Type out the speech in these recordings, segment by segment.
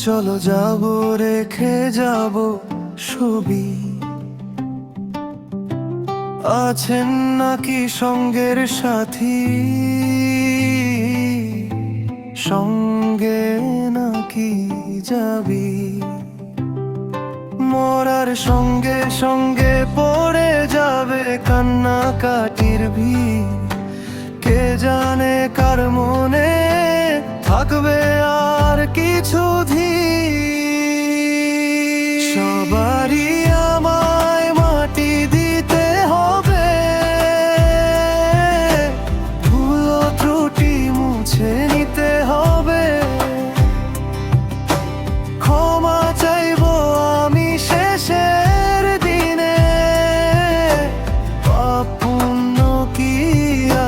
চলো যাব, রেখে যাব ছবি। আছেন নাকি সঙ্গের সাথী, সঙ্গে নাকি যাবি? মরার সঙ্গে সঙ্গে পড়ে যাবে কান্নাকাটির ভিড়। কে জানে কার মনে থাকবে আর কিছু ধীর। সবারই আমায় মাটি দিতে হবে, ভুল ত্রুটি মুছে নিতে হবে। ক্ষমা চাইবো আমি শেষের দিনে, পাপ পুণ্য কি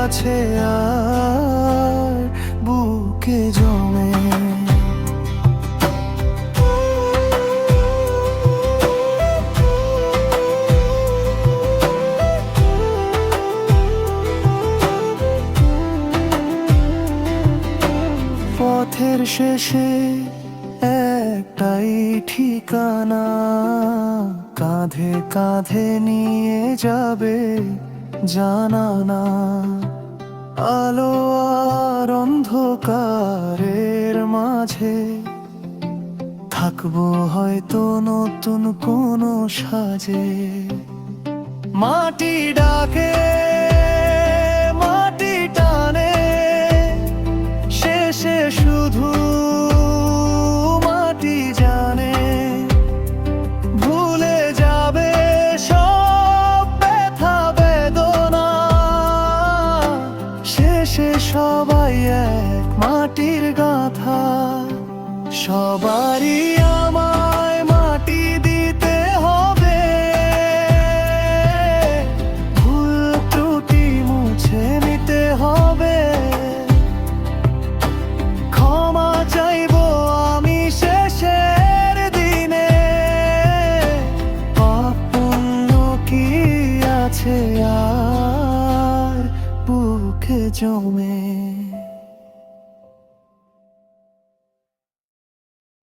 আছে আর বুকে জমে। পথের শেষে একটাই ঠিকানা, কাঁধে কাঁধে নিয়ে যাবে জানানা। আলো আর অন্ধকারের মাঝে থাকবো হয়তো নতুন কোনো সাজে। মাটি ডাকে, মাটি টানে, শেষে শুধু মাটি জানে। ভুলে যাবে সব ব্যথা বেদনা, শেষে সবাই এক মাটির গাথা। সবারই আমায় মাটি দিতে হবে, ভুল ত্রুটি মুছে নিতে হবে। ক্ষমা চাইবো আমি শেষের দিনে, পাপ পুণ্য কি আছে আর বুকে জমে।